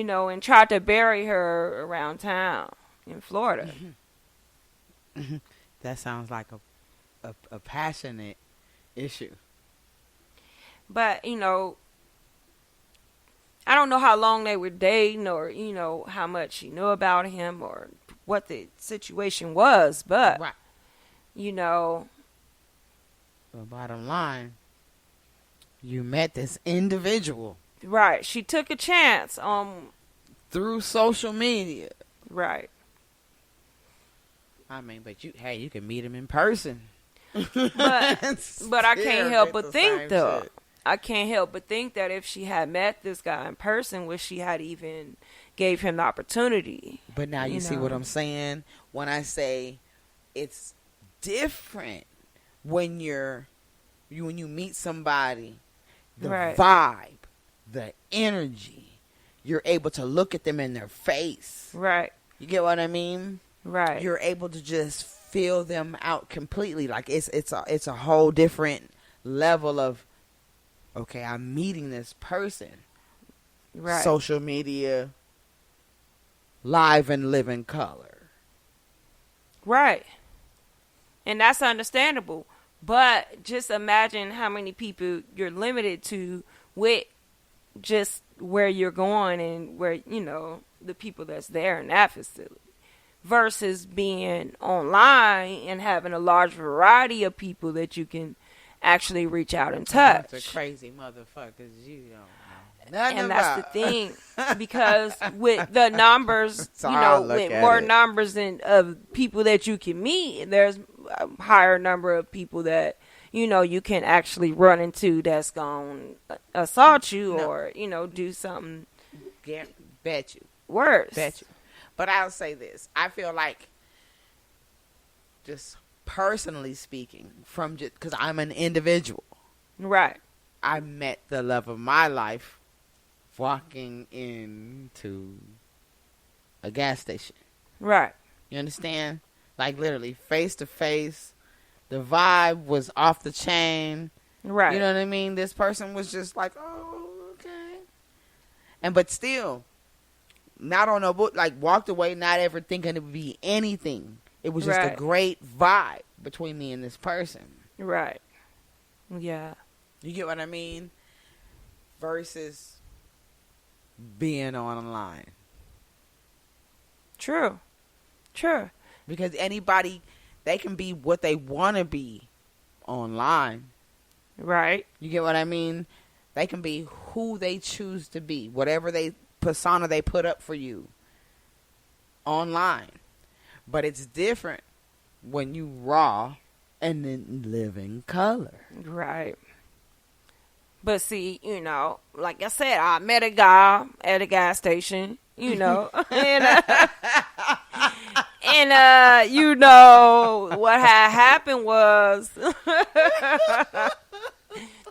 and tried to bury her around town in Florida. That sounds like a passionate issue. But, I don't know how long they were dating or, how much she knew about him or what the situation was. But, Right. The bottom line, you met this individual. Right. She took a chance Through social media. Right. I mean, but you can meet him in person. But I can't help but think, though. Shit. I can't help but think that if she had met this guy in person, wish she had even gave him the opportunity. But now you see what I'm saying? When I say it's different when when you meet somebody, the vibe, the energy, you're able to look at them in their face. Right. You get what I mean? Right. You're able to just feel them out completely. Like it's a whole different level of, okay, I'm meeting this person. Right. Social media, live and live in color. Right. And that's understandable. But just imagine how many people you're limited to with just where you're going and where, the people that's there in that facility. Versus being online and having a large variety of people that you can actually reach out and touch. That's a crazy motherfuckers you don't know nothing and about. That's the thing, because with the numbers, with more numbers of people that you can meet, there's a higher number of people that you can actually run into that's gonna assault you or do something. Bet you worse. Bet you. But I'll say this: I feel like, just personally speaking, from just because I'm an individual, right? I met the love of my life walking into a gas station. Right. You understand? Like literally face to face. The vibe was off the chain. Right. You know what I mean? This person was just like, oh, okay. But still, not on a book, like walked away not ever thinking it would be anything. It was just a great vibe between me and this person. Right. Yeah. You get what I mean? Versus being online. True. Because anybody, they can be what they want to be online. Right. You get what I mean? They can be who they choose to be. Whatever persona they put up for you online. But it's different when you raw and then live in color. Right. But see, like I said, I met a guy at a gas station, and what had happened was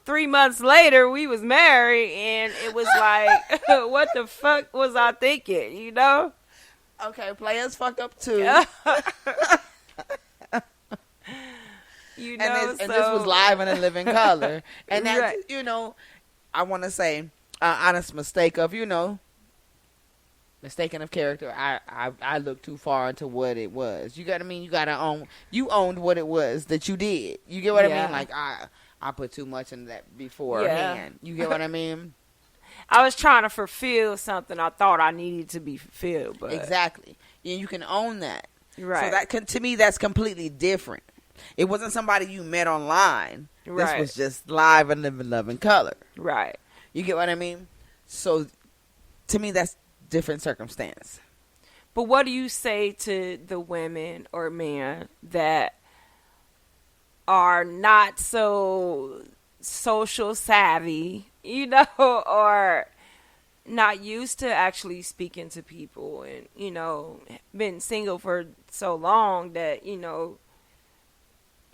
3 months later we was married, and it was like, what the fuck was I thinking, Okay, players fuck up too. And this was live and in living color. And that, I want to say, honest mistake of, mistaken of character. I looked too far into what it was. You got to mean, you owned what it was that you did. You get what I mean? Like, I put too much into that beforehand. You get what I mean? I was trying to fulfill something I thought I needed to be fulfilled. But exactly. And you can own that. Right. So that to me, that's completely different. It wasn't somebody you met online. Right. This was just live and living love and color. Right. You get what I mean? So to me, that's different circumstance. But what do you say to the women or men that are not so social savvy, or not used to actually speaking to people, and, been single for so long that,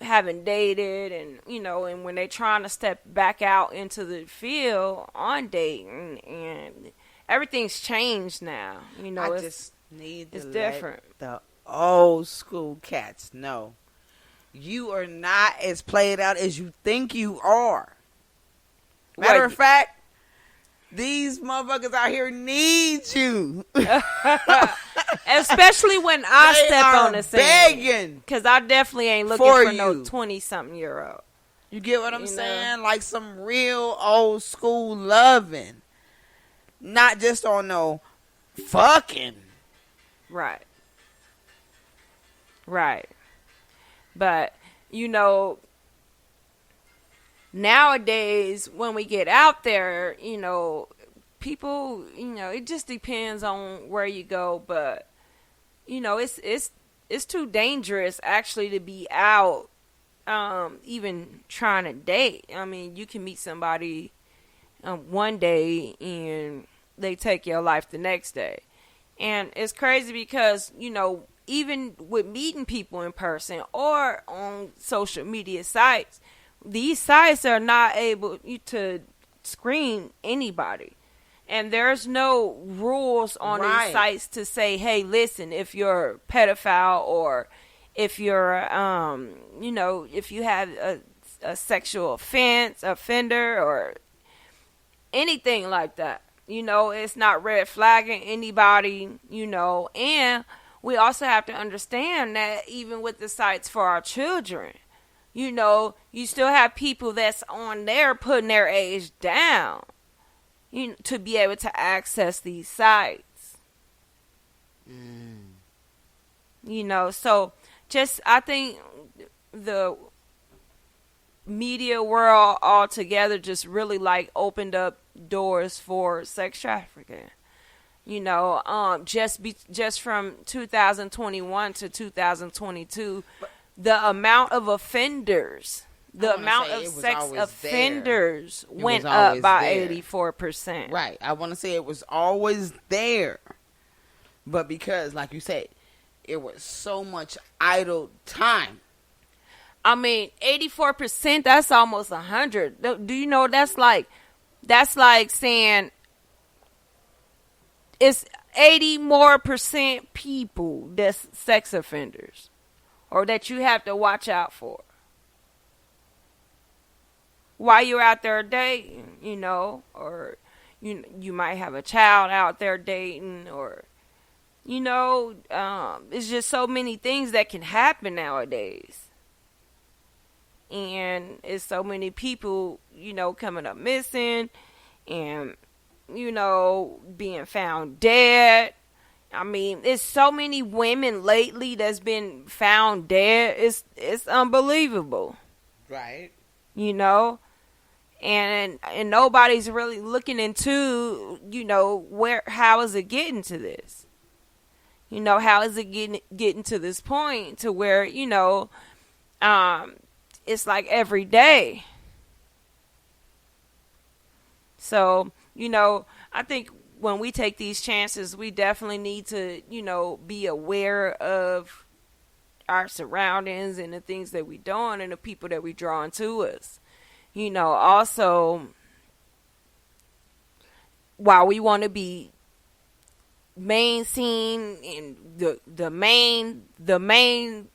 haven't dated, and, and when they're trying to step back out into the field on dating, and everything's changed now, I just need to it's different. Let the old school cats know you are not as played out as you think you are. Matter of fact, These motherfuckers out here need you. Especially when I step on the scene. Begging. Because I definitely ain't looking for no 20-something-year-old. You get what I'm saying? Like some real old school loving. Not just on no fucking. Right. Right. But, nowadays when we get out there, people, it just depends on where you go, but it's too dangerous actually to be out even trying to date. I mean, you can meet somebody one day and they take your life the next day. And it's crazy because, even with meeting people in person or on social media sites, these sites are not able to screen anybody. And there's no rules on these sites to say, hey, listen, if you're a pedophile or if you're, if you have a sexual offender or anything like that. It's not red flagging anybody, and we also have to understand that even with the sites for our children, you still have people that's on there putting their age down, to be able to access these sites. So just, I think the media world altogether just really opened up doors for sex trafficking. Just from 2021 to 2022, the amount of offenders, the amount of sex offenders went up by 84%. Right. I want to say it was always there. But because, like you said, it was so much idle time. I mean, 84%, that's almost 100. Do you know that's like saying it's 80% more people that's sex offenders or that you have to watch out for while you're out there dating, or you might have a child out there dating, or it's just so many things that can happen nowadays. And it's so many people, coming up missing and, being found dead. I mean, it's so many women lately that's been found dead. It's unbelievable. Right. And nobody's really looking into, how is it getting to this? How is it getting to this point to where, it's like every day. So, I think when we take these chances, we definitely need to, be aware of our surroundings and the things that we're doing and the people that we drawing to us. Also, while we want to be main scene and the main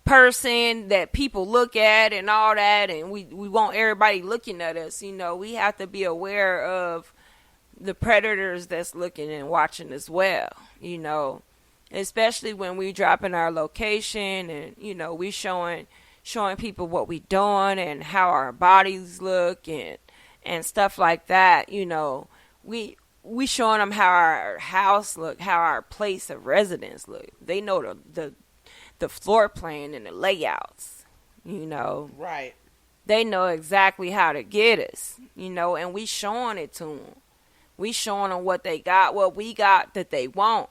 person that people look at and all that, and we want everybody looking at us, we have to be aware of the predators that's looking and watching as well, especially when we dropping our location and we showing people what we doing and how our bodies look and stuff like that. We showing them how our house look, how our place of residence look. They know the floor plan and the layouts, Right. They know exactly how to get us, and we showing it to them. We showing them what they got, what we got that they want,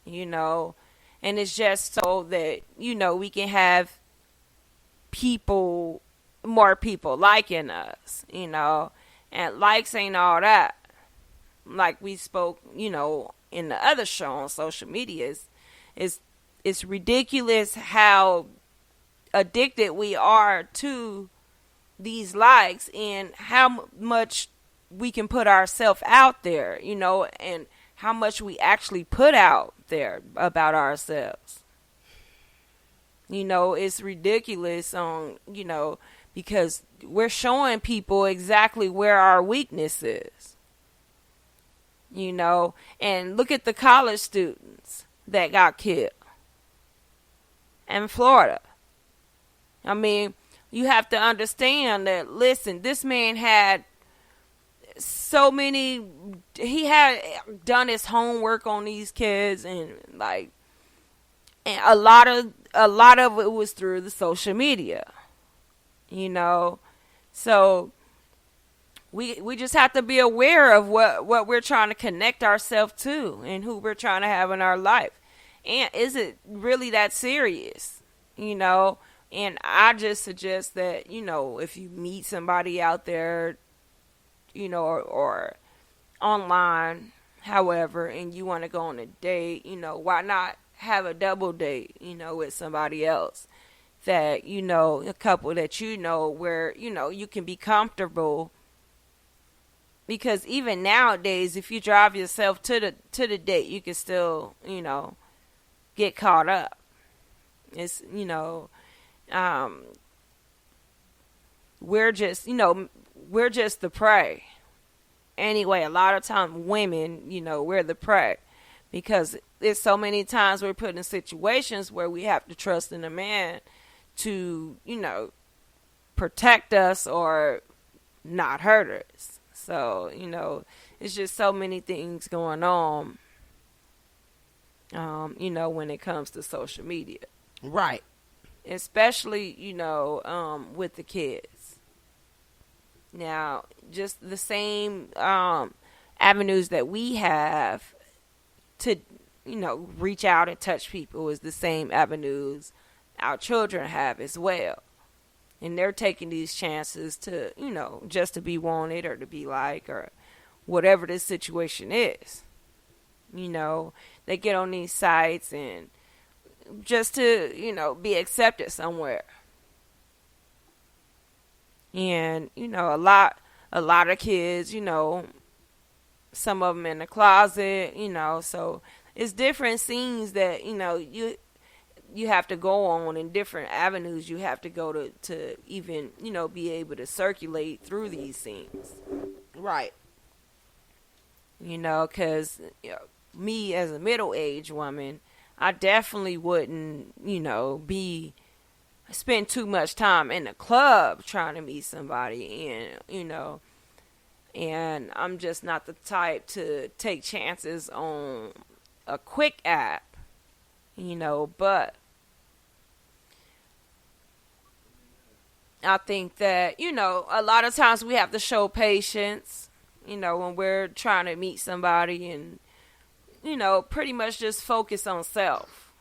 and it's just so that, we can have more people liking us, and likes ain't all that. Like we spoke, in the other show on social media, it's ridiculous how addicted we are to these likes and how much we can put ourselves out there, and how much we actually put out there about ourselves. It's ridiculous because we're showing people exactly where our weakness is. you know, and look at the college students that got killed in Florida. I mean, you have to understand that, listen, this man had so many, he had done his homework on these kids, and like, and a lot of it was through the social media, you know. So we just have to be aware of what we're trying to connect ourselves to and who we're trying to have in our life. And is it really that serious, you know? And I just suggest that, you know, if you meet somebody out there, you know, or online, however, and you want to go on a date, you know, why not have a double date, you know, with somebody else that, you know, a couple that you know, where, you know, you can be comfortable. Because even nowadays, if you drive yourself to the date, you can still, you know, get caught up. It's, you know, we're just, you know, we're just the prey. Anyway, a lot of times women, you know, we're the prey. Because there's so many times we're put in situations where we have to trust in a man to, you know, protect us or not hurt us. So, you know, it's just so many things going on, you know, when it comes to social media. Right. Especially, you know, with the kids. Now, just the same avenues that we have to, you know, reach out and touch people is the same avenues our children have as well. And they're taking these chances to, you know, just to be wanted or to be like, or whatever this situation is. You know, they get on these sites and just to, you know, be accepted somewhere. And, you know, a lot of kids, you know, some of them in the closet, you know, so it's different scenes that, you know, you have to go on, in different avenues you have to go to even, you know, be able to circulate through these scenes. Right. You know, because, you know, me as a middle-aged woman, I definitely wouldn't, you know, spend too much time in the club trying to meet somebody, and, you know, and I'm just not the type to take chances on a quick app, you know, but I think that, you know, a lot of times we have to show patience, you know, when we're trying to meet somebody, and, you know, pretty much just focus on self.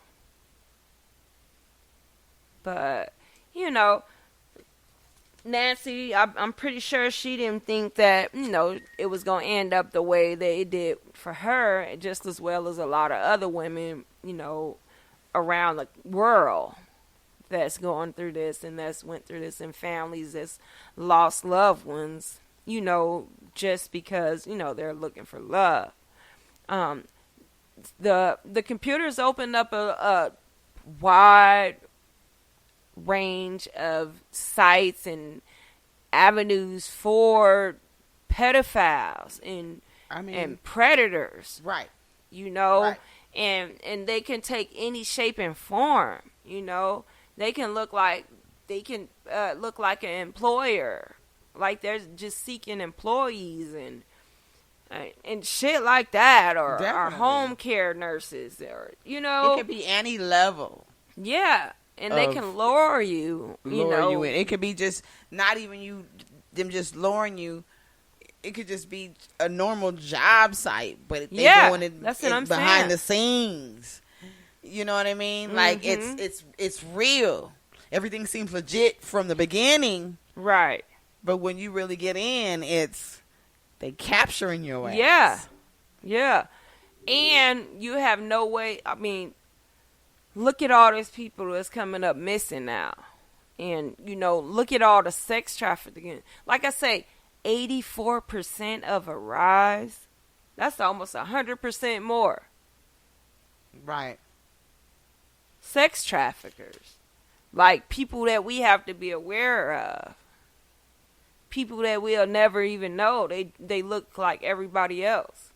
But, you know, Nancy, I'm pretty sure she didn't think that, you know, it was going to end up the way that it did for her, just as well as a lot of other women, you know, around the world that's going through this and that's went through this, and families that's lost loved ones, you know, just because, you know, they're looking for love. The computers opened up a wide range of sites and avenues for pedophiles and predators. Right. You know, right. and they can take any shape and form, you know. They can look like an employer, like they're just seeking employees and shit like that, or home care nurses, or, you know, it could be any level. Yeah, and they can lure you. You know, in. It could be just not even them just luring you. It could just be a normal job site, but they doing it behind the scenes. You know what I mean? Mm-hmm. Like it's real. Everything seems legit from the beginning, right? But when you really get in, they capturing your ass. Yeah, and you have no way. I mean, look at all these people that's coming up missing now, and, you know, look at all the sex trafficking. Like I say, 84% of a rise. That's almost 100% more. Right. Sex traffickers, like people that we have to be aware of, people that we'll never even know. They look like everybody else.